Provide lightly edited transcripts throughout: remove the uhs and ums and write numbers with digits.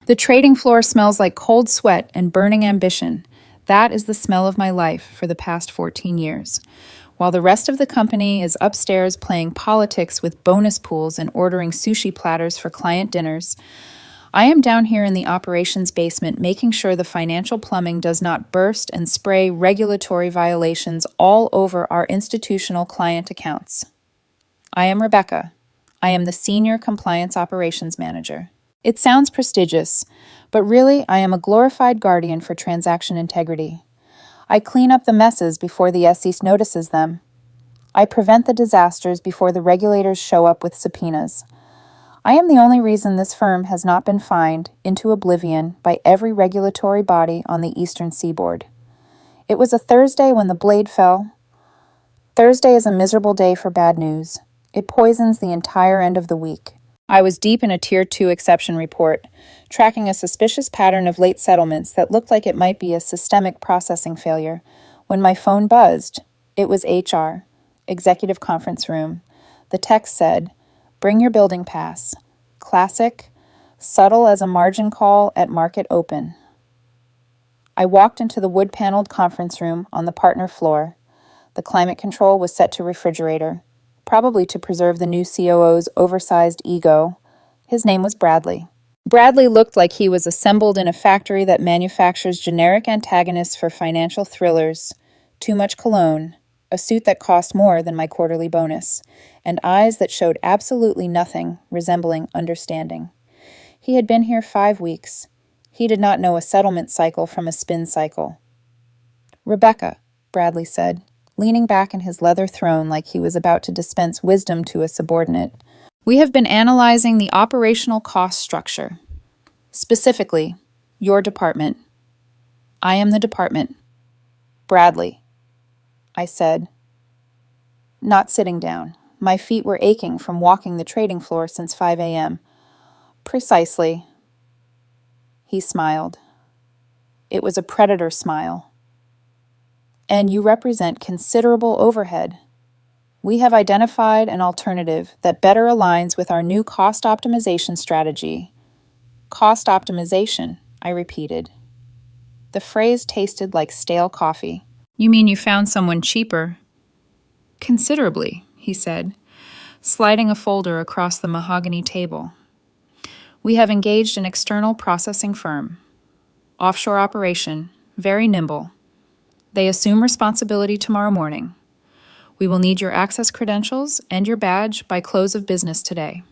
The trading floor smells like cold sweat and burning ambition. That is the smell of my life for the past 14 years. While the rest of the company is upstairs playing politics with bonus pools and ordering sushi platters for client dinners, I am down here in the operations basement making sure the financial plumbing does not burst and spray regulatory violations all over our institutional client accounts. I am Rebecca. I am the Senior Compliance Operations Manager. It sounds prestigious, but really I am a glorified guardian for transaction integrity. I clean up the messes before the SEC notices them. I prevent the disasters before the regulators show up with subpoenas. I am the only reason this firm has not been fined into oblivion by every regulatory body on the eastern seaboard. It was a Thursday when the blade fell. Thursday is a miserable day for bad news. It poisons the entire end of the week. I was deep in a Tier 2 exception report, tracking a suspicious pattern of late settlements that looked like it might be a systemic processing failure, when my phone buzzed. It was HR, executive conference room. The text said, "Bring your building pass. Classic, subtle as a margin call at market open." I walked into the wood-paneled conference room on the partner floor. The climate control was set to refrigerator, probably to preserve the new COO's oversized ego. His name was Bradley. Bradley looked like he was assembled in a factory that manufactures generic antagonists for financial thrillers, too much cologne, a suit that cost more than my quarterly bonus, and eyes that showed absolutely nothing resembling understanding. He had been here 5 weeks. He did not know a settlement cycle from a spin cycle. "Rebecca," Bradley said, leaning back in his leather throne like he was about to dispense wisdom to a subordinate. "We have been analyzing the operational cost structure. Specifically, your department." "I am the department." "Bradley," I said, not sitting down. My feet were aching from walking the trading floor since 5 a.m. "Precisely." He smiled. It was a predator smile. "And you represent considerable overhead. We have identified an alternative that better aligns with our new cost optimization strategy." "Cost optimization," I repeated. The phrase tasted like stale coffee. "You mean you found someone cheaper?" "Considerably," he said, sliding a folder across the mahogany table. "We have engaged an external processing firm. Offshore operation, very nimble. They assume responsibility tomorrow morning. We will need your access credentials and your badge by close of business today."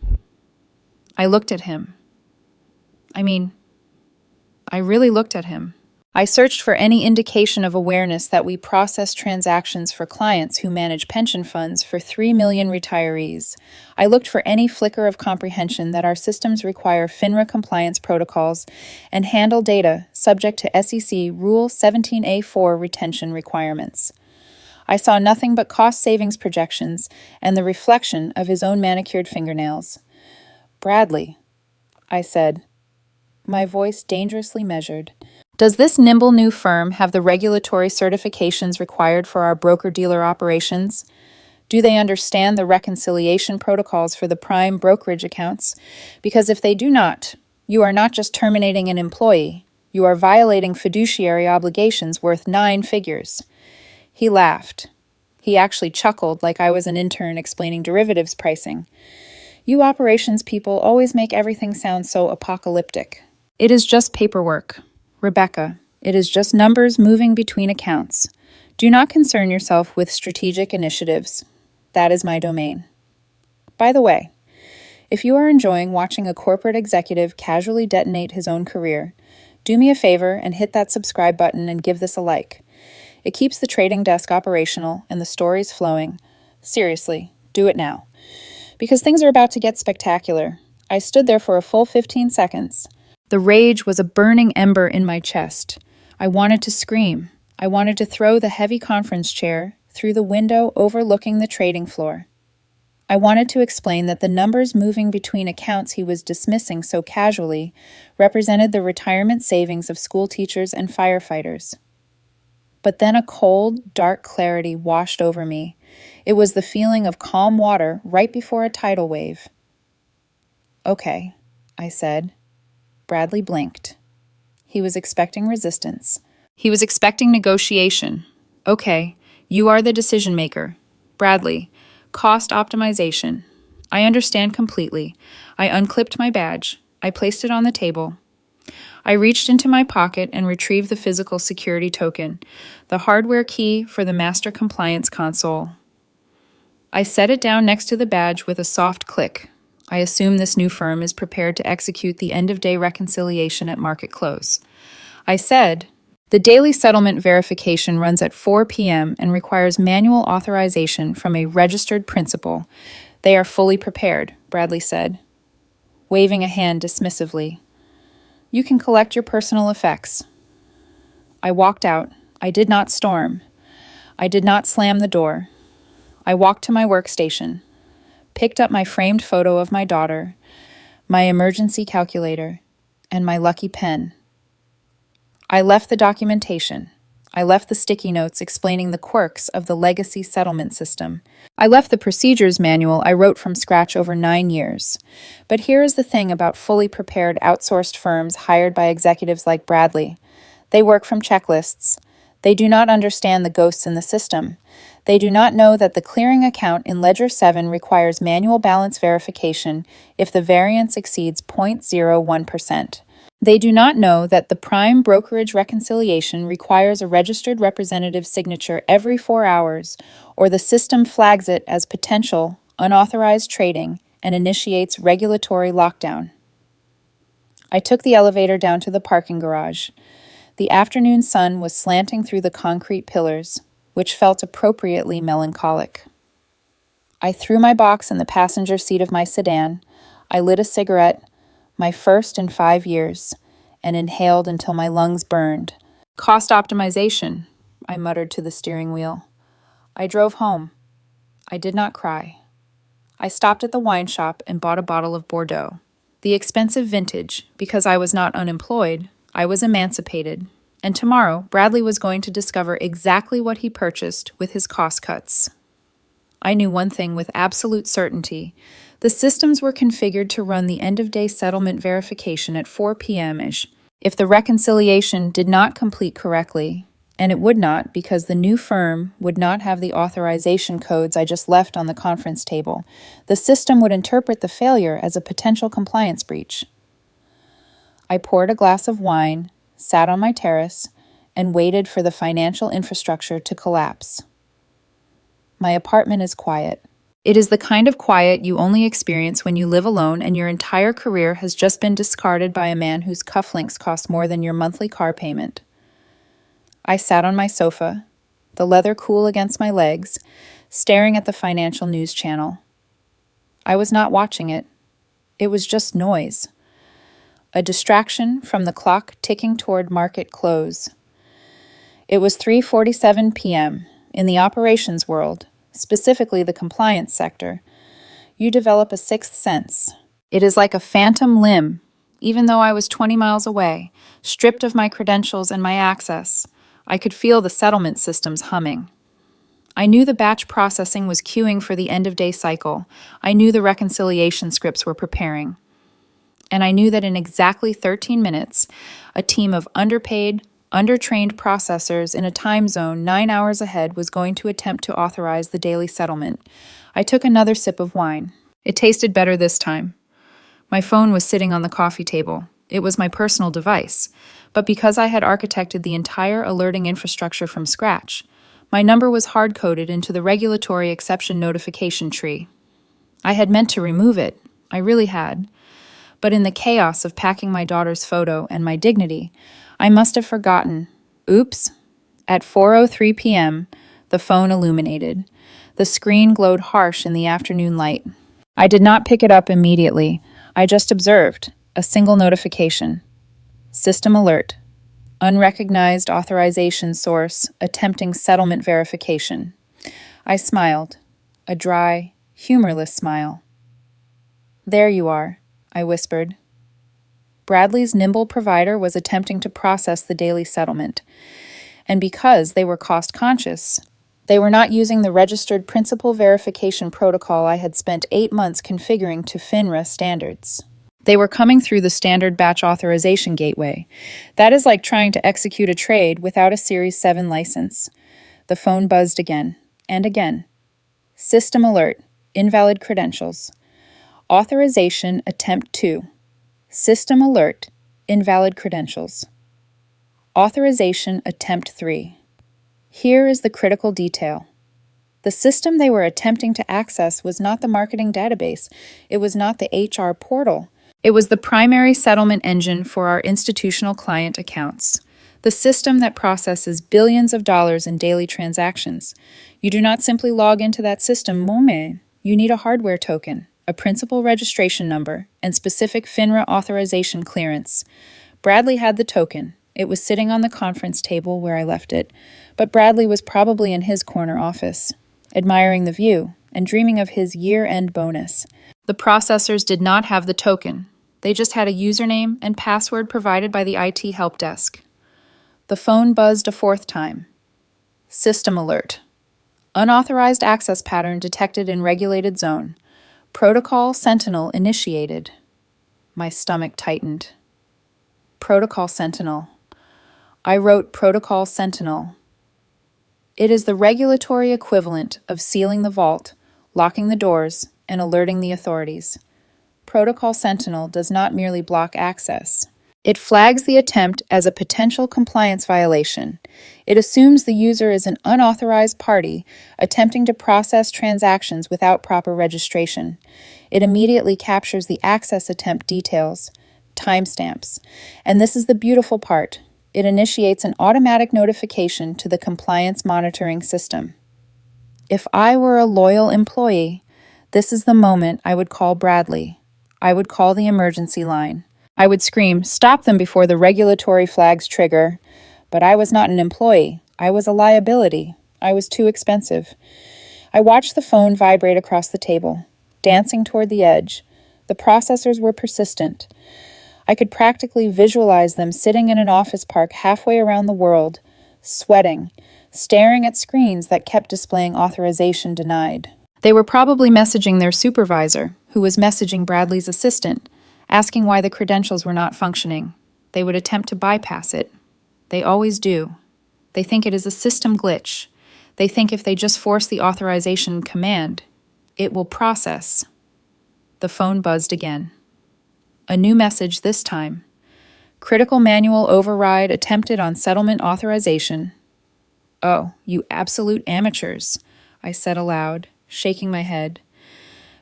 I looked at him. I really looked at him. I searched for any indication of awareness that we process transactions for clients who manage pension funds for 3 million retirees. I looked for any flicker of comprehension that our systems require FINRA compliance protocols and handle data subject to SEC Rule 17A4 retention requirements. I saw nothing but cost savings projections and the reflection of his own manicured fingernails. "Bradley," I said, my voice dangerously measured, "does this nimble new firm have the regulatory certifications required for our broker-dealer operations? Do they understand the reconciliation protocols for the prime brokerage accounts? Because if they do not, you are not just terminating an employee, you are violating fiduciary obligations worth 9 figures. He laughed. He actually chuckled like I was an intern explaining derivatives pricing. "You operations people always make everything sound so apocalyptic. It is just paperwork. Rebecca, it is just numbers moving between accounts. Do not concern yourself with strategic initiatives. That is my domain." By the way, if you are enjoying watching a corporate executive casually detonate his own career, do me a favor and hit that subscribe button and give this a like. It keeps the trading desk operational and the stories flowing. Seriously, do it now. Because things are about to get spectacular. I stood there for a full 15 seconds. The rage was a burning ember in my chest. I wanted to scream. I wanted to throw the heavy conference chair through the window overlooking the trading floor. I wanted to explain that the numbers moving between accounts he was dismissing so casually represented the retirement savings of school teachers and firefighters. But then a cold, dark clarity washed over me. It was the feeling of calm water right before a tidal wave. "Okay," I said. Bradley blinked. He was expecting resistance. He was expecting negotiation. Okay, you are the decision maker. Bradley, cost optimization. I understand completely. I unclipped my badge. I placed it on the table. I reached into my pocket and retrieved the physical security token, the hardware key for the master compliance console. I set it down next to the badge with a soft click. I assume this new firm is prepared to execute the end-of-day reconciliation at market close. I said, the daily settlement verification runs at 4 p.m. and requires manual authorization from a registered principal. They are fully prepared, Bradley said, waving a hand dismissively. You can collect your personal effects. I walked out. I did not storm. I did not slam the door. I walked to my workstation, picked up my framed photo of my daughter, my emergency calculator, and my lucky pen. I left the documentation. I left the sticky notes explaining the quirks of the legacy settlement system. I left the procedures manual I wrote from scratch over 9 years. But here is the thing about fully prepared outsourced firms hired by executives like Bradley. They work from checklists. They do not understand the ghosts in the system. They do not know that the clearing account in Ledger 7 requires manual balance verification if the variance exceeds 0.01%. They do not know that the prime brokerage reconciliation requires a registered representative's signature every 4 hours, or the system flags it as potential unauthorized trading and initiates regulatory lockdown. I took the elevator down to the parking garage. The afternoon sun was slanting through the concrete pillars, which felt appropriately melancholic. I threw my box in the passenger seat of my sedan. I lit a cigarette, my first in 5 years, and inhaled until my lungs burned. Cost optimization, I muttered to the steering wheel. I drove home. I did not cry. I stopped at the wine shop and bought a bottle of Bordeaux. The expensive vintage, because I was not unemployed, I was emancipated. And tomorrow, Bradley was going to discover exactly what he purchased with his cost cuts. I knew one thing with absolute certainty. The systems were configured to run the end-of-day settlement verification at 4 p.m.-ish. If the reconciliation did not complete correctly, and it would not because the new firm would not have the authorization codes I just left on the conference table, the system would interpret the failure as a potential compliance breach. I poured a glass of wine, sat on my terrace, and waited for the financial infrastructure to collapse. My apartment is quiet. It is the kind of quiet you only experience when you live alone and your entire career has just been discarded by a man whose cufflinks cost more than your monthly car payment. I sat on my sofa, the leather cool against my legs, staring at the financial news channel. I was not watching it. It was just noise. A distraction from the clock ticking toward market close. It was 3:47 p.m. In the operations world, specifically the compliance sector, you develop a sixth sense. It is like a phantom limb, even though I was 20 miles away, stripped of my credentials and my access. I could feel the settlement systems humming. I knew the batch processing was queuing for the end-of-day cycle. I knew the reconciliation scripts were preparing. And I knew that in exactly 13 minutes, a team of underpaid, undertrained processors in a time zone 9 hours ahead was going to attempt to authorize the daily settlement. I took another sip of wine. It tasted better this time. My phone was sitting on the coffee table. It was my personal device. But because I had architected the entire alerting infrastructure from scratch, my number was hard-coded into the regulatory exception notification tree. I had meant to remove it. I really had. But in the chaos of packing my daughter's photo and my dignity, I must have forgotten. Oops. At 4:03 p.m., the phone illuminated. The screen glowed harsh in the afternoon light. I did not pick it up immediately. I just observed a single notification. System alert. Unrecognized authorization source attempting settlement verification. I smiled. A dry, humorless smile. There you are, I whispered. Bradley's nimble provider was attempting to process the daily settlement, and because they were cost-conscious, they were not using the registered principal verification protocol I had spent 8 months configuring to FINRA standards. They were coming through the standard batch authorization gateway. That is like trying to execute a trade without a Series 7 license. The phone buzzed again and again. System alert. Invalid credentials. Authorization attempt 2. System alert. Invalid credentials. Authorization attempt 3. Here is the critical detail. The system they were attempting to access was not the marketing database. It was not the HR portal. It was the primary settlement engine for our institutional client accounts. The system that processes billions of dollars in daily transactions. You do not simply log into that system, You need a hardware token, a principal registration number, and specific FINRA authorization clearance. Bradley had the token. It was sitting on the conference table where I left it, but Bradley was probably in his corner office, admiring the view and dreaming of his year-end bonus. The processors did not have the token. They just had a username and password provided by the IT help desk. The phone buzzed a 4th time. System alert. Unauthorized access pattern detected in regulated zone. Protocol Sentinel initiated. My stomach tightened. Protocol Sentinel. I wrote Protocol Sentinel. It is the regulatory equivalent of sealing the vault, locking the doors, and alerting the authorities. Protocol Sentinel does not merely block access. It flags the attempt as a potential compliance violation. It assumes the user is an unauthorized party attempting to process transactions without proper registration. It immediately captures the access attempt details, timestamps, and this is the beautiful part. It initiates an automatic notification to the compliance monitoring system. If I were a loyal employee, this is the moment I would call Bradley. I would call the emergency line. I would scream, "Stop them before the regulatory flags trigger." But I was not an employee. I was a liability. I was too expensive. I watched the phone vibrate across the table, dancing toward the edge. The processors were persistent. I could practically visualize them sitting in an office park halfway around the world, sweating, staring at screens that kept displaying authorization denied. They were probably messaging their supervisor, who was messaging Bradley's assistant, asking why the credentials were not functioning. They would attempt to bypass it. They always do. They think it is a system glitch. They think if they just force the authorization command, it will process. The phone buzzed again. A new message this time. Critical manual override attempted on settlement authorization. "Oh, you absolute amateurs," I said aloud, shaking my head.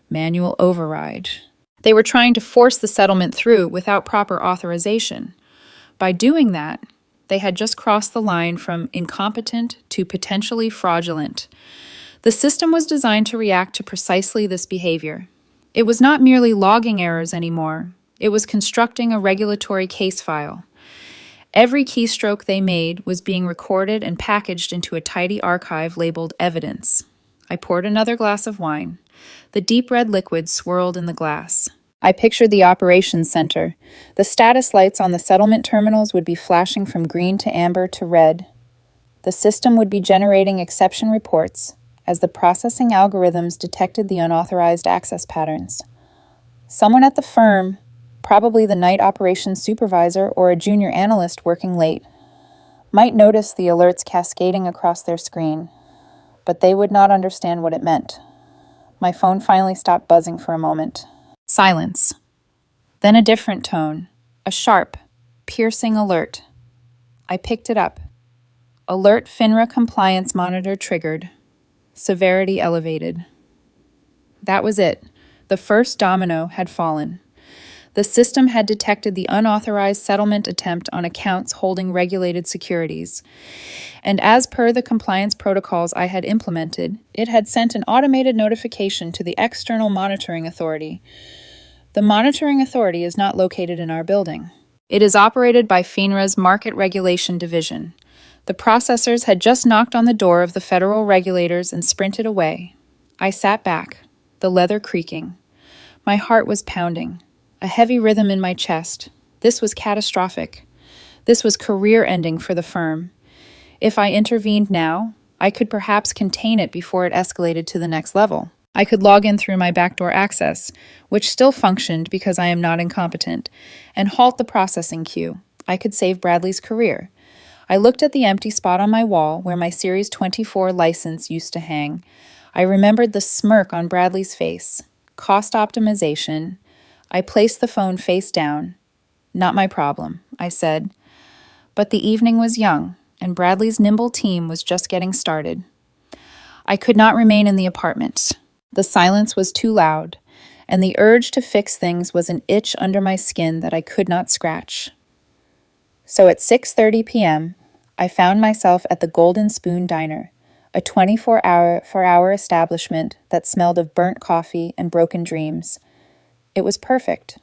Manual override. They were trying to force the settlement through without proper authorization. By doing that, they had just crossed the line from incompetent to potentially fraudulent. The system was designed to react to precisely this behavior. It was not merely logging errors anymore. It was constructing a regulatory case file. Every keystroke they made was being recorded and packaged into a tidy archive labeled evidence. I poured another glass of wine. The deep red liquid swirled in the glass. I pictured the operations center. The status lights on the settlement terminals would be flashing from green to amber to red. The system would be generating exception reports as the processing algorithms detected the unauthorized access patterns. Someone at the firm, probably the night operations supervisor or a junior analyst working late, might notice the alerts cascading across their screen, but they would not understand what it meant. My phone finally stopped buzzing for a moment. Silence. Then a different tone, a sharp, piercing alert. I picked it up. Alert FINRA compliance monitor triggered. Severity elevated. That was it. The first domino had fallen. The system had detected the unauthorized settlement attempt on accounts holding regulated securities. And as per the compliance protocols I had implemented, it had sent an automated notification to the external monitoring authority. The monitoring authority is not located in our building. It is operated by FINRA's Market Regulation Division. The processors had just knocked on the door of the federal regulators and sprinted away. I sat back, the leather creaking. My heart was pounding, a heavy rhythm in my chest. This was catastrophic. This was career-ending for the firm. If I intervened now, I could perhaps contain it before it escalated to the next level. I could log in through my backdoor access, which still functioned because I am not incompetent, and halt the processing queue. I could save Bradley's career. I looked at the empty spot on my wall where my Series 24 license used to hang. I remembered the smirk on Bradley's face. Cost optimization. I placed the phone face down. Not my problem, I said. But the evening was young, and Bradley's nimble team was just getting started. I could not remain in the apartment. The silence was too loud, and the urge to fix things was an itch under my skin that I could not scratch. So at 6:30 p.m., I found myself at the Golden Spoon Diner, a 24-hour establishment that smelled of burnt coffee and broken dreams. It was perfect.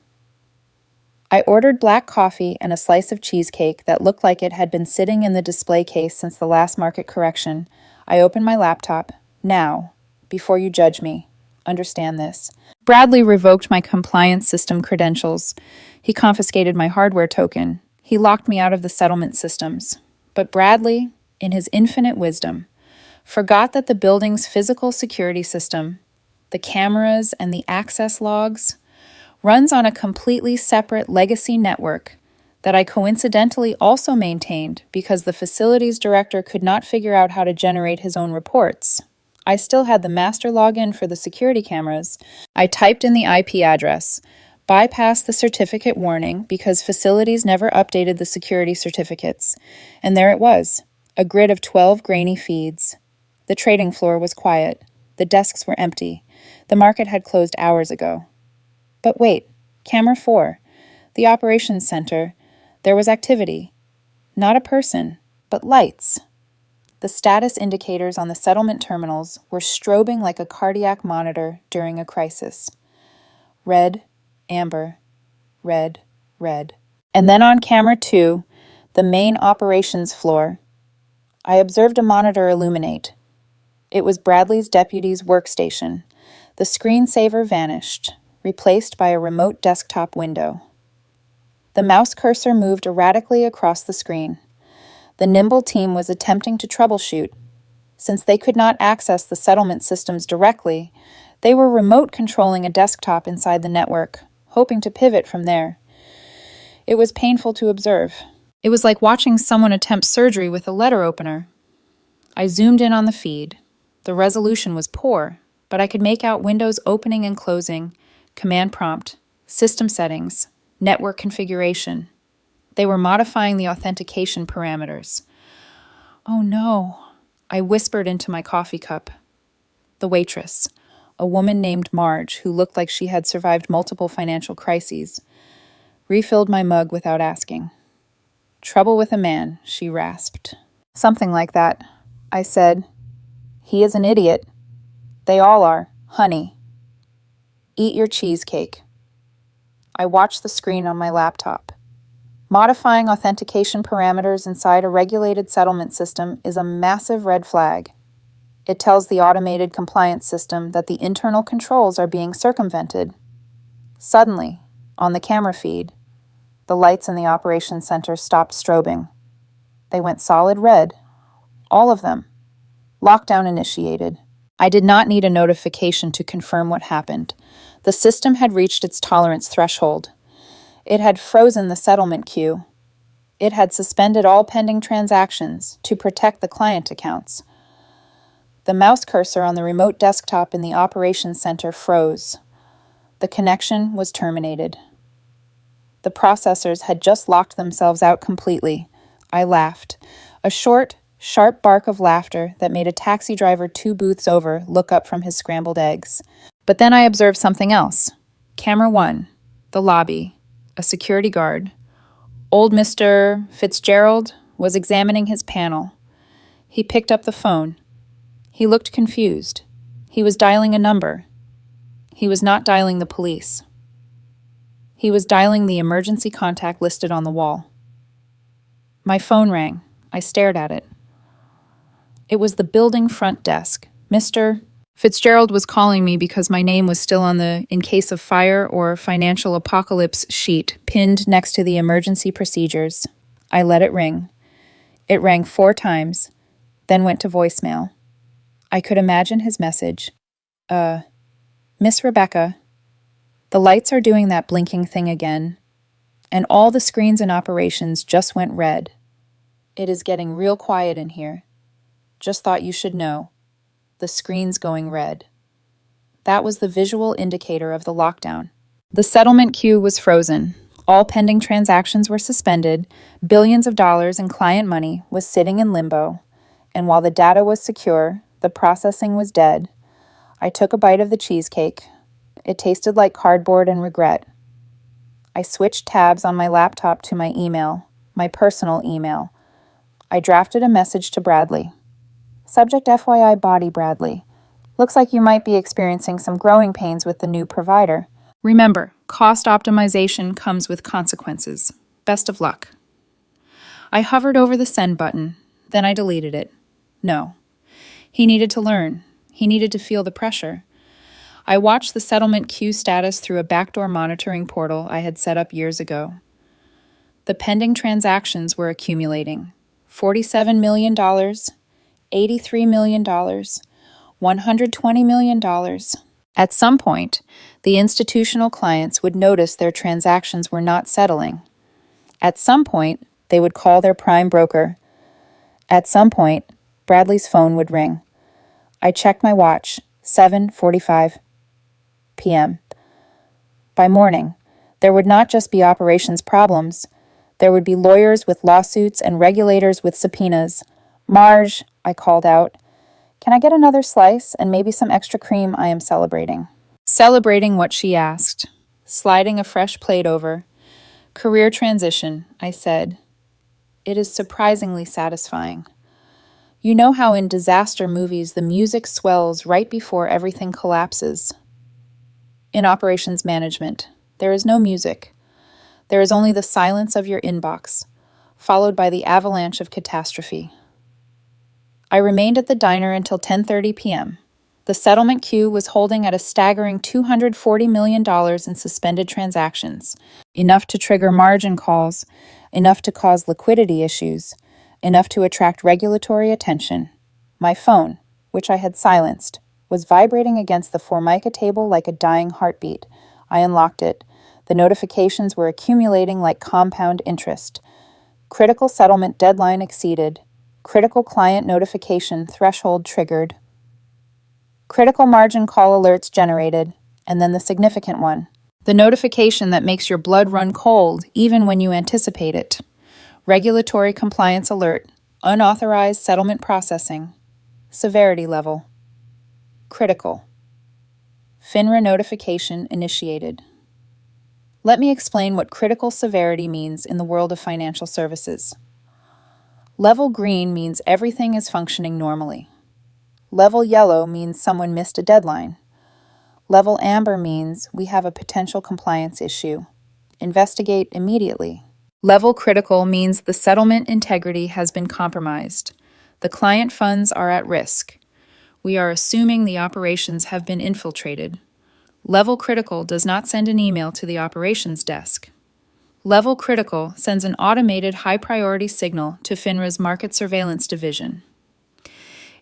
I ordered black coffee and a slice of cheesecake that looked like it had been sitting in the display case since the last market correction. I opened my laptop. Now, before you judge me, understand this. Bradley revoked my compliance system credentials. He confiscated my hardware token. He locked me out of the settlement systems. But Bradley, in his infinite wisdom, forgot that the building's physical security system, the cameras and the access logs, runs on a completely separate legacy network that I coincidentally also maintained because the facilities director could not figure out how to generate his own reports. I still had the master login for the security cameras. I typed in the IP address, bypassed the certificate warning because facilities never updated the security certificates, and there it was, a grid of 12 grainy feeds. The trading floor was quiet. The desks were empty. The market had closed hours ago. But wait, camera 4, the operations center, there was activity. Not a person, but lights. The status indicators on the settlement terminals were strobing like a cardiac monitor during a crisis. Red, amber, red, red. And then on camera 2, the main operations floor, I observed a monitor illuminate. It was Bradley's deputy's workstation. The screensaver vanished, replaced by a remote desktop window. The mouse cursor moved erratically across the screen. The nimble team was attempting to troubleshoot. Since they could not access the settlement systems directly, they were remote controlling a desktop inside the network, hoping to pivot from there. It was painful to observe. It was like watching someone attempt surgery with a letter opener. I zoomed in on the feed. The resolution was poor, but I could make out windows opening and closing, command prompt, system settings, network configuration. They were modifying the authentication parameters. Oh no, I whispered into my coffee cup. The waitress, a woman named Marge who looked like she had survived multiple financial crises, refilled my mug without asking. Trouble with a man, she rasped. Something like that, I said. He is an idiot. They all are, honey. Eat your cheesecake. I watched the screen on my laptop. Modifying authentication parameters inside a regulated settlement system is a massive red flag. It tells the automated compliance system that the internal controls are being circumvented. Suddenly, on the camera feed, the lights in the operations center stopped strobing. They went solid red. All of them. Lockdown initiated. I did not need a notification to confirm what happened. The system had reached its tolerance threshold. It had frozen the settlement queue. It had suspended all pending transactions to protect the client accounts. The mouse cursor on the remote desktop in the operations center froze. The connection was terminated. The processors had just locked themselves out completely. I laughed. A short, sharp bark of laughter that made a taxi driver 2 booths over look up from his scrambled eggs. But then I observed something else. Camera 1, the lobby. A security guard. Old Mr. Fitzgerald was examining his panel. He picked up the phone. He looked confused. He was dialing a number. He was not dialing the police. He was dialing the emergency contact listed on the wall. My phone rang. I stared at it. It was the building front desk. Mr. Fitzgerald was calling me because my name was still on the in case of fire or financial apocalypse sheet pinned next to the emergency procedures. I let it ring. It rang 4 times, then went to voicemail. I could imagine his message. Miss Rebecca, the lights are doing that blinking thing again, and all the screens in operations just went red. It is getting real quiet in here. Just thought you should know. The screen's going red. That was the visual indicator of the lockdown. The settlement queue was frozen. All pending transactions were suspended. Billions of dollars in client money was sitting in limbo. And while the data was secure, the processing was dead. I took a bite of the cheesecake. It tasted like cardboard and regret. I switched tabs on my laptop to my email, my personal email. I drafted a message to Bradley. Subject FYI Body Bradley. Looks like you might be experiencing some growing pains with the new provider. Remember, cost optimization comes with consequences. Best of luck. I hovered over the send button, then I deleted it. No. He needed to learn. He needed to feel the pressure. I watched the settlement queue status through a backdoor monitoring portal I had set up years ago. The pending transactions were accumulating. $47 million, $83 million, $120 million. At some point, the institutional clients would notice their transactions were not settling. At some point, they would call their prime broker. At some point, Bradley's phone would ring. I checked my watch, 7:45 p.m. By morning, there would not just be operations problems. There would be lawyers with lawsuits and regulators with subpoenas. Marge, I called out, can I get another slice and maybe some extra cream? I am celebrating. Celebrating what she asked. Sliding a fresh plate over. Career transition, I said. It is surprisingly satisfying. You know how in disaster movies the music swells right before everything collapses? In operations management, there is no music. There is only the silence of your inbox, followed by the avalanche of catastrophe. I remained at the diner until 10:30 p.m. The settlement queue was holding at a staggering $240 million in suspended transactions, enough to trigger margin calls, enough to cause liquidity issues, enough to attract regulatory attention. My phone, which I had silenced, was vibrating against the Formica table like a dying heartbeat. I unlocked it. The notifications were accumulating like compound interest. Critical settlement deadline exceeded. Critical client notification threshold triggered. Critical margin call alerts generated, and then the significant one. The notification that makes your blood run cold even when you anticipate it. Regulatory compliance alert. Unauthorized settlement processing. Severity level. Critical. FINRA notification initiated. Let me explain what critical severity means in the world of financial services. Level green means everything is functioning normally. Level yellow means someone missed a deadline. Level amber means we have a potential compliance issue. Investigate immediately. Level critical means the settlement integrity has been compromised. The client funds are at risk. We are assuming the operations have been infiltrated. Level critical does not send an email to the operations desk. Level critical sends an automated high-priority signal to FINRA's Market Surveillance Division.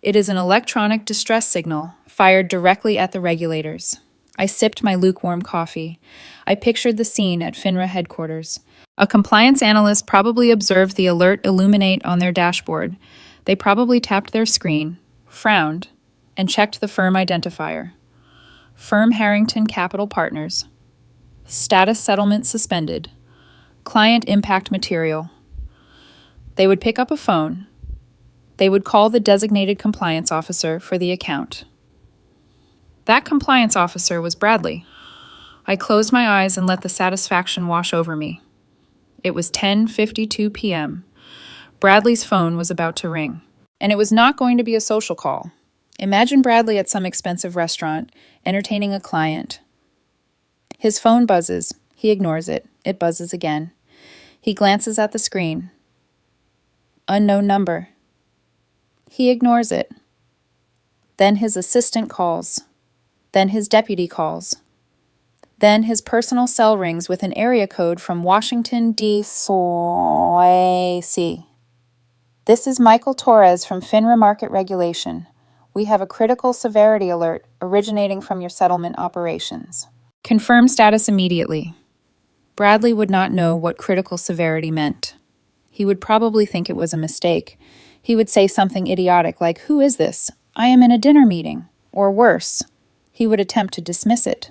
It is an electronic distress signal fired directly at the regulators. I sipped my lukewarm coffee. I pictured the scene at FINRA headquarters. A compliance analyst probably observed the alert illuminate on their dashboard. They probably tapped their screen, frowned, and checked the firm identifier. Firm Harrington Capital Partners. Status settlement suspended. Client impact material. They would pick up a phone. They would call the designated compliance officer for the account. That compliance officer was Bradley. I closed my eyes and let the satisfaction wash over me. It was 10:52 p.m. Bradley's phone was about to ring. And it was not going to be a social call. Imagine Bradley at some expensive restaurant, entertaining a client. His phone buzzes. He ignores it. It buzzes again. He glances at the screen. Unknown number. He ignores it. Then his assistant calls. Then his deputy calls. Then his personal cell rings with an area code from Washington, D.C. This is Michael Torres from FINRA Market Regulation. We have a critical severity alert originating from your settlement operations. Confirm status immediately. Bradley would not know what critical severity meant. He would probably think it was a mistake. He would say something idiotic like, "Who is this? I am in a dinner meeting." Or worse, he would attempt to dismiss it.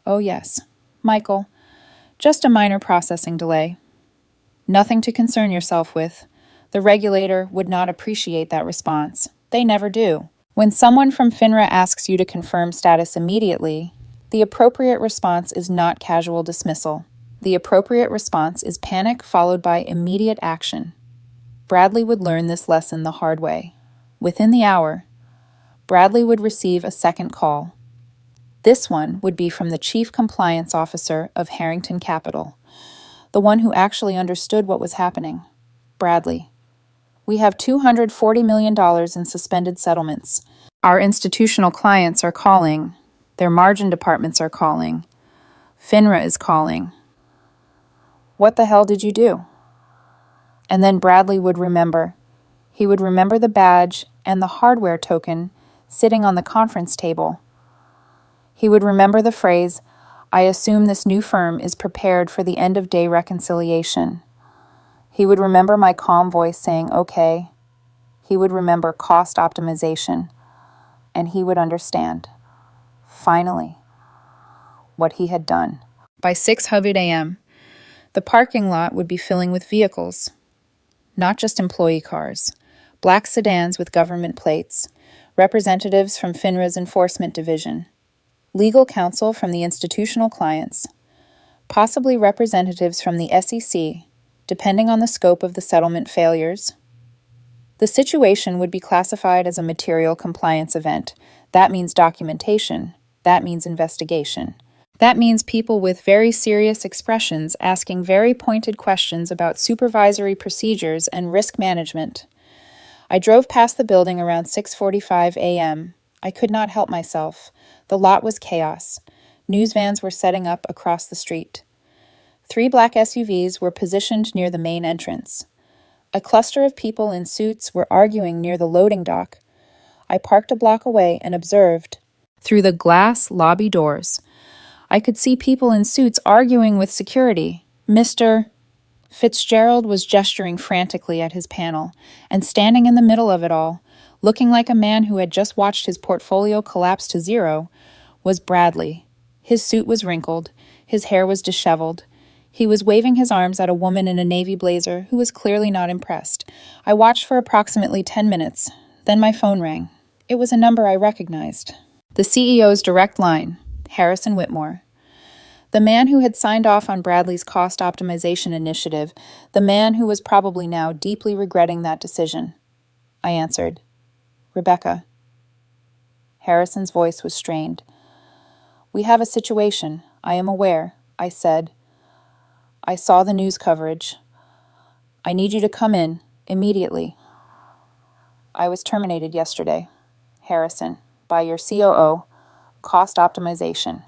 "Oh yes, Michael, just a minor processing delay. Nothing to concern yourself with." The regulator would not appreciate that response. They never do. When someone from FINRA asks you to confirm status immediately, the appropriate response is not casual dismissal. The appropriate response is panic followed by immediate action. Bradley would learn this lesson the hard way. Within the hour, Bradley would receive a second call. This one would be from the Chief Compliance Officer of Harrington Capital, the one who actually understood what was happening. "Bradley, we have $240 million in suspended settlements. Our institutional clients are calling. Their margin departments are calling. FINRA is calling. What the hell did you do?" And then Bradley would remember. He would remember the badge and the hardware token sitting on the conference table. He would remember the phrase, "I assume this new firm is prepared for the end-of-day reconciliation." He would remember my calm voice saying, "Okay." He would remember cost optimization. And he would understand, finally, what he had done. By 6:00 a.m., the parking lot would be filling with vehicles. Not just employee cars, black sedans with government plates, representatives from FINRA's enforcement division, legal counsel from the institutional clients, possibly representatives from the SEC, depending on the scope of the settlement failures. The situation would be classified as a material compliance event. That means documentation. That means investigation. That means people with very serious expressions asking very pointed questions about supervisory procedures and risk management. I drove past the building around 6:45 a.m. I could not help myself. The lot was chaos. News vans were setting up across the street. 3 black SUVs were positioned near the main entrance. A cluster of people in suits were arguing near the loading dock. I parked a block away and observed. Through the glass lobby doors, I could see people in suits arguing with security. Mr. Fitzgerald was gesturing frantically at his panel, and standing in the middle of it all, looking like a man who had just watched his portfolio collapse to zero, was Bradley. His suit was wrinkled, his hair was disheveled. He was waving his arms at a woman in a navy blazer who was clearly not impressed. I watched for approximately 10 minutes. Then my phone rang. It was a number I recognized. The CEO's direct line, Harrison Whitmore. The man who had signed off on Bradley's cost optimization initiative, the man who was probably now deeply regretting that decision. I answered, "Rebecca." Harrison's voice was strained. "We have a situation, I am aware," I said. "I saw the news coverage. I need you to come in, immediately." "I was terminated yesterday, Harrison, by your COO, cost optimization.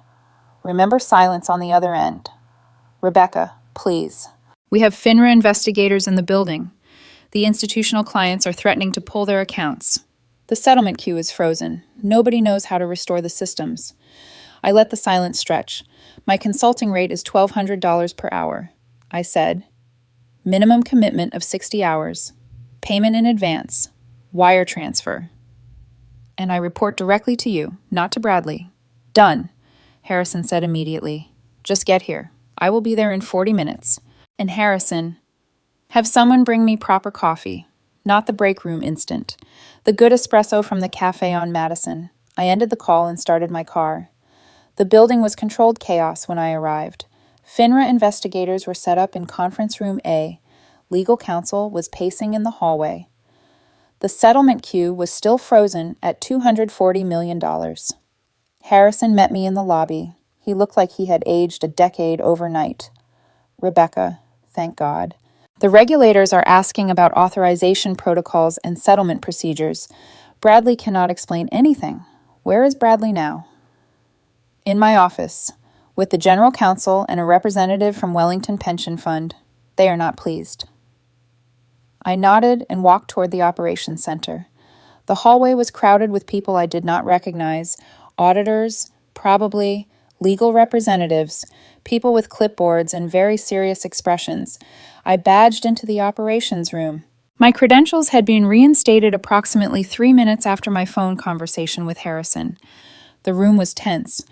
Remember silence on the other end. Rebecca, please." We have FINRA investigators in the building. The institutional clients are threatening to pull their accounts. The settlement queue is frozen. Nobody knows how to restore the systems. I let the silence stretch. My consulting rate is $1,200 per hour. I said, "Minimum commitment of 60 hours. Payment in advance. Wire transfer. And I report directly to you, not to Bradley." "Done," Harrison said immediately. "Just get here. I will be there in 40 minutes. And Harrison, have someone bring me proper coffee, not the break room instant. The good espresso from the cafe on Madison." I ended the call and started my car. The building was controlled chaos when I arrived. FINRA investigators were set up in conference room A. Legal counsel was pacing in the hallway. The settlement queue was still frozen at $240 million. Harrison met me in the lobby. He looked like he had aged a decade overnight. "Rebecca, thank God." The regulators are asking about authorization protocols and settlement procedures. Bradley cannot explain anything. Where is Bradley now? In my office, with the general counsel and a representative from Wellington Pension Fund. They are not pleased. I nodded and walked toward the operations center. The hallway was crowded with people I did not recognize, auditors, probably, legal representatives, people with clipboards and very serious expressions. I badged into the operations room. My credentials had been reinstated approximately 3 minutes after my phone conversation with Harrison. The room was tense.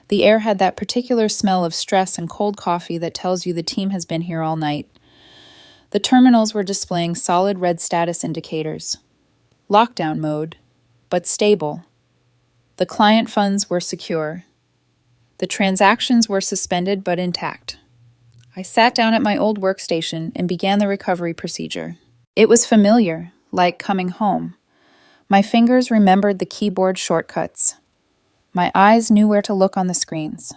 The air had that particular smell of stress and cold coffee that tells you the team has been here all night. The terminals were displaying solid red status indicators. Lockdown mode, but stable. The client funds were secure. The transactions were suspended but intact. I sat down at my old workstation and began the recovery procedure. It was familiar, like coming home. My fingers remembered the keyboard shortcuts. My eyes knew where to look on the screens.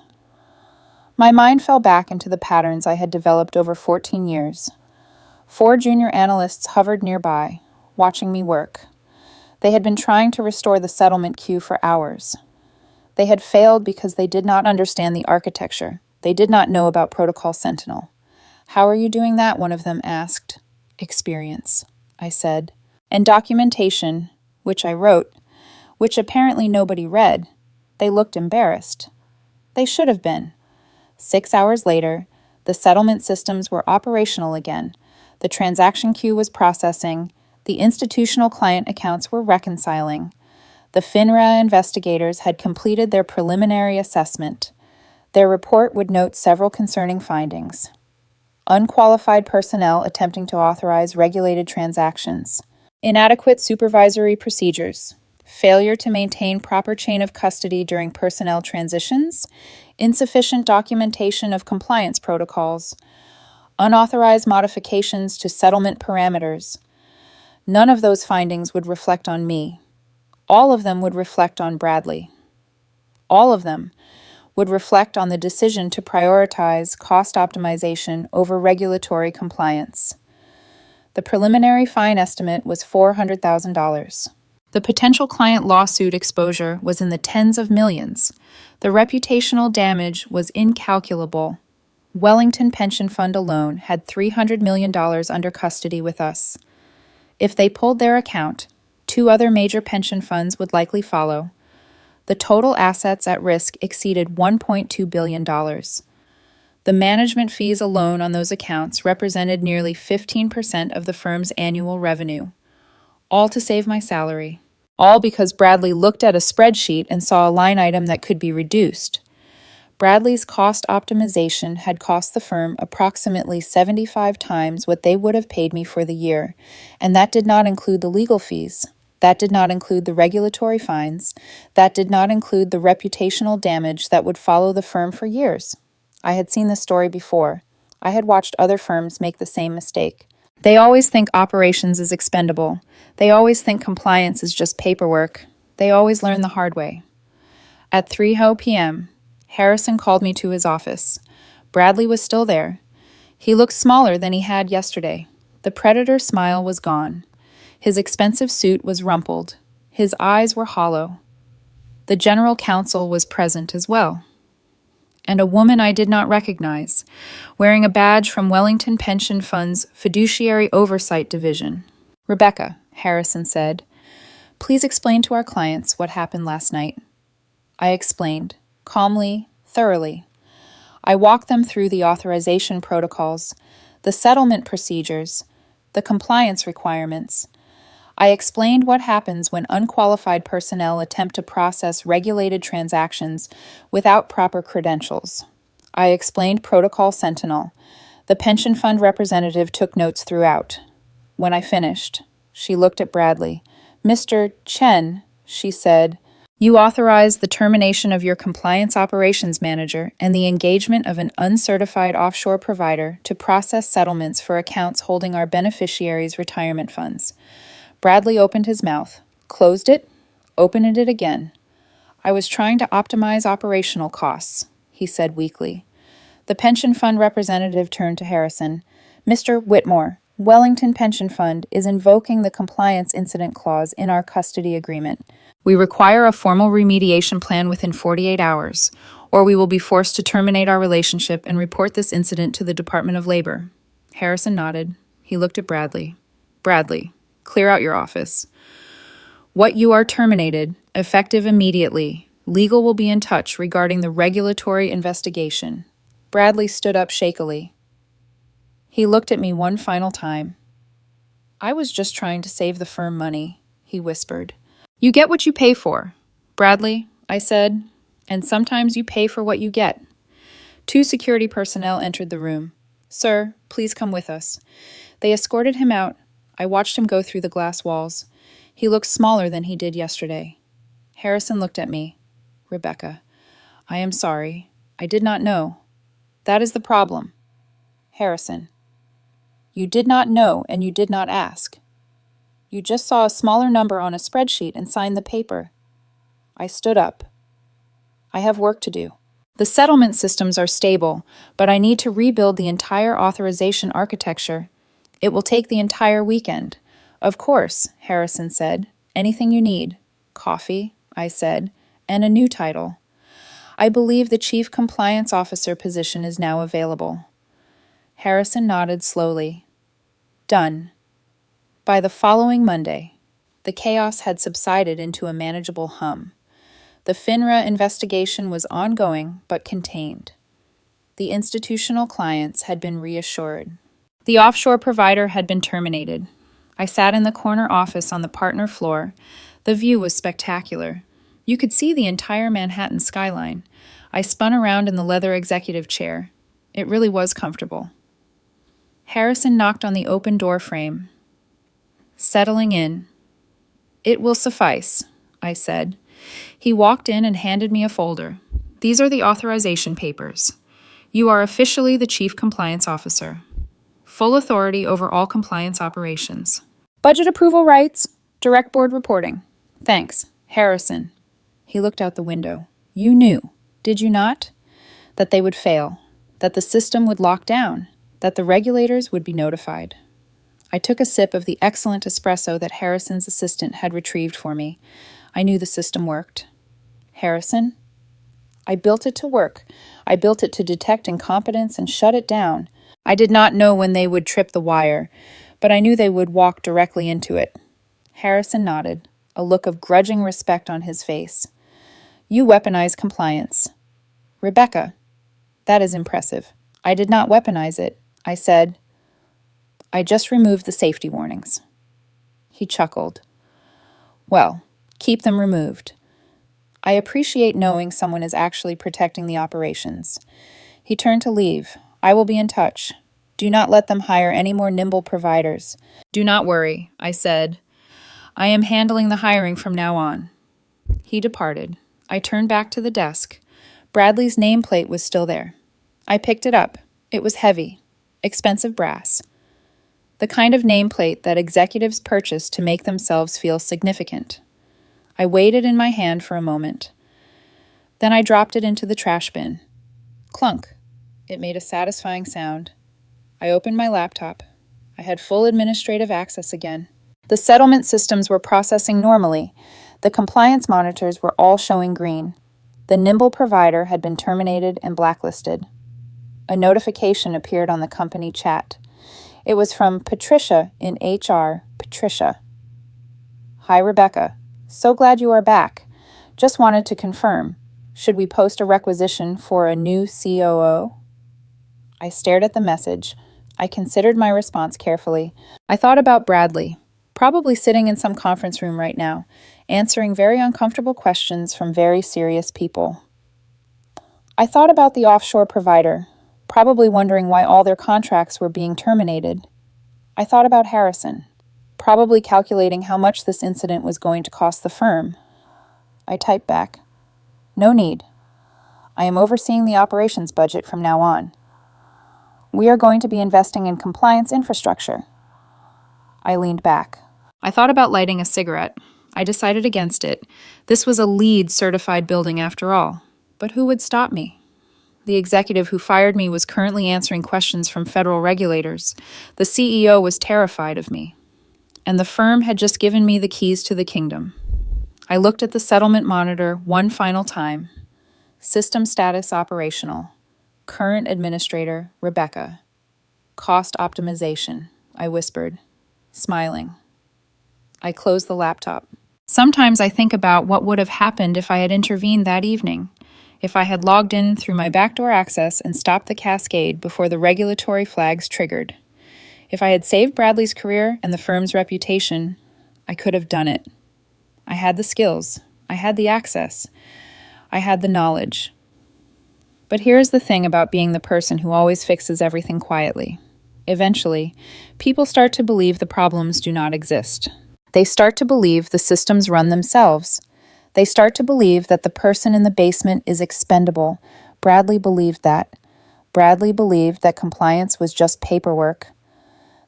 My mind fell back into the patterns I had developed over 14 years. 4 junior analysts hovered nearby, watching me work. They had been trying to restore the settlement queue for hours. They had failed because they did not understand the architecture. They did not know about Protocol Sentinel. "How are you doing that?" one of them asked. "Experience," I said. "And documentation," which I wrote, which apparently nobody read. They looked embarrassed. They should have been. 6 hours later, the settlement systems were operational again. The transaction queue was processing. The institutional client accounts were reconciling. The FINRA investigators had completed their preliminary assessment. Their report would note several concerning findings. Unqualified personnel attempting to authorize regulated transactions. Inadequate supervisory procedures. Failure to maintain proper chain of custody during personnel transitions. Insufficient documentation of compliance protocols. Unauthorized modifications to settlement parameters. None of those findings would reflect on me. All of them would reflect on Bradley. All of them would reflect on the decision to prioritize cost optimization over regulatory compliance. The preliminary fine estimate was $400,000. The potential client lawsuit exposure was in the tens of millions. The reputational damage was incalculable. Wellington Pension Fund alone had $300 million under custody with us. If they pulled their account, 2 other major pension funds would likely follow. The total assets at risk exceeded $1.2 billion. The management fees alone on those accounts represented nearly 15% of the firm's annual revenue. All to save my salary. All because Bradley looked at a spreadsheet and saw a line item that could be reduced. Bradley's cost optimization had cost the firm approximately 75 times what they would have paid me for the year, and that did not include the legal fees. That did not include the regulatory fines. That did not include the reputational damage that would follow the firm for years. I had seen this story before. I had watched other firms make the same mistake. They always think operations is expendable. They always think compliance is just paperwork. They always learn the hard way. At 3:00 p.m., Harrison called me to his office. Bradley was still there. He looked smaller than he had yesterday. The predator smile was gone. His expensive suit was rumpled. His eyes were hollow. The general counsel was present as well. And a woman I did not recognize, wearing a badge from Wellington Pension Fund's Fiduciary Oversight Division. "Rebecca," Harrison said, "please explain to our clients what happened last night." I explained, calmly, thoroughly. I walked them through the authorization protocols, the settlement procedures, the compliance requirements. I explained what happens when unqualified personnel attempt to process regulated transactions without proper credentials. I explained Protocol Sentinel. The pension fund representative took notes throughout. When I finished, she looked at Bradley. "Mr. Chen," she said, "you authorized the termination of your compliance operations manager and the engagement of an uncertified offshore provider to process settlements for accounts holding our beneficiaries' retirement funds." Bradley opened his mouth, closed it, opened it again. "I was trying to optimize operational costs," he said weakly. The pension fund representative turned to Harrison. "Mr. Whitmore, Wellington Pension Fund is invoking the compliance incident clause in our custody agreement. We require a formal remediation plan within 48 hours, or we will be forced to terminate our relationship and report this incident to the Department of Labor." Harrison nodded. He looked at Bradley. "Bradley, clear out your office." What you are terminated, effective immediately. Legal will be in touch regarding the regulatory investigation. Bradley stood up shakily. He looked at me one final time. I was just trying to save the firm money, he whispered. You get what you pay for, Bradley, I said, and sometimes you pay for what you get. 2 security personnel entered the room. Sir, please come with us. They escorted him out. I watched him go through the glass walls. He looked smaller than he did yesterday. Harrison looked at me. Rebecca, I am sorry. I did not know. That is the problem. Harrison, you did not know and you did not ask. You just saw a smaller number on a spreadsheet and signed the paper. I stood up. I have work to do. The settlement systems are stable, but I need to rebuild the entire authorization architecture. It will take the entire weekend. Of course, Harrison said. Anything you need. Coffee, I said, and a new title. I believe the Chief Compliance Officer position is now available. Harrison nodded slowly. Done. By the following Monday, the chaos had subsided into a manageable hum. The FINRA investigation was ongoing but contained. The institutional clients had been reassured. The offshore provider had been terminated. I sat in the corner office on the partner floor. The view was spectacular. You could see the entire Manhattan skyline. I spun around in the leather executive chair. It really was comfortable. Harrison knocked on the open door frame. Settling in. It will suffice, I said. He walked in and handed me a folder. These are the authorization papers. You are officially the Chief Compliance Officer. Full authority over all compliance operations. Budget approval rights, direct board reporting. Thanks, Harrison. He looked out the window. You knew, did you not? That they would fail, that the system would lock down, that the regulators would be notified. I took a sip of the excellent espresso that Harrison's assistant had retrieved for me. I knew the system worked. Harrison? I built it to work. I built it to detect incompetence and shut it down. I did not know when they would trip the wire, but I knew they would walk directly into it. Harrison nodded, a look of grudging respect on his face. You weaponize compliance. Rebecca, that is impressive. I did not weaponize it. I said, I just removed the safety warnings. He chuckled. Well, keep them removed. I appreciate knowing someone is actually protecting the operations. He turned to leave. I will be in touch. Do not let them hire any more nimble providers. Do not worry, I said. I am handling the hiring from now on. He departed. I turned back to the desk. Bradley's nameplate was still there. I picked it up. It was heavy, expensive brass. The kind of nameplate that executives purchase to make themselves feel significant. I weighed it in my hand for a moment. Then I dropped it into the trash bin. Clunk. It made a satisfying sound. I opened my laptop. I had full administrative access again. The settlement systems were processing normally. The compliance monitors were all showing green. The nimble provider had been terminated and blacklisted. A notification appeared on the company chat. It was from Patricia in HR. Patricia. Hi, Rebecca. So glad you are back. Just wanted to confirm. Should we post a requisition for a new COO? I stared at the message. I considered my response carefully. I thought about Bradley, probably sitting in some conference room right now, answering very uncomfortable questions from very serious people. I thought about the offshore provider, probably wondering why all their contracts were being terminated. I thought about Harrison, probably calculating how much this incident was going to cost the firm. I typed back, no need. I am overseeing the operations budget from now on. We are going to be investing in compliance infrastructure. I leaned back. I thought about lighting a cigarette. I decided against it. This was a LEED certified building after all. But who would stop me? The executive who fired me was currently answering questions from federal regulators. The CEO was terrified of me. And the firm had just given me the keys to the kingdom. I looked at the settlement monitor one final time. System status operational. Current administrator, Rebecca. Cost optimization, I whispered, smiling. I closed the laptop. Sometimes I think about what would have happened if I had intervened that evening, if I had logged in through my backdoor access and stopped the cascade before the regulatory flags triggered. If I had saved Bradley's career and the firm's reputation, I could have done it. I had the skills, I had the access, I had the knowledge. But here's the thing about being the person who always fixes everything quietly. Eventually, people start to believe the problems do not exist. They start to believe the systems run themselves. They start to believe that the person in the basement is expendable. Bradley believed that. Bradley believed that compliance was just paperwork.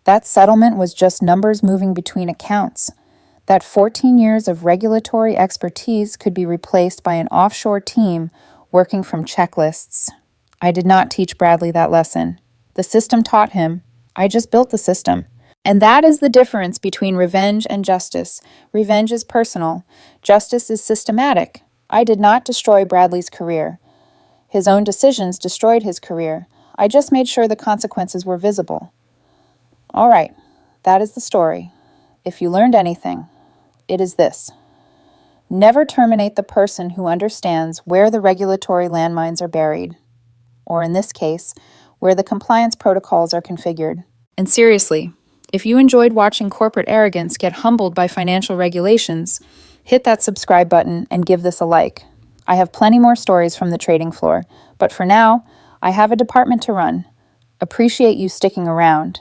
That settlement was just numbers moving between accounts. That 14 years of regulatory expertise could be replaced by an offshore team working from checklists. I did not teach Bradley that lesson. The system taught him. I just built the system. And that is the difference between revenge and justice. Revenge is personal. Justice is systematic. I did not destroy Bradley's career. His own decisions destroyed his career. I just made sure the consequences were visible. All right, that is the story. If you learned anything, it is this. Never terminate the person who understands where the regulatory landmines are buried, or in this case, where the compliance protocols are configured. And seriously, if you enjoyed watching corporate arrogance get humbled by financial regulations, hit that subscribe button and give this a like. I have plenty more stories from the trading floor, but for now, I have a department to run. Appreciate you sticking around.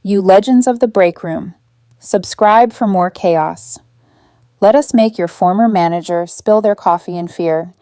You legends of the break room, subscribe for more chaos. Let us make your former manager spill their coffee in fear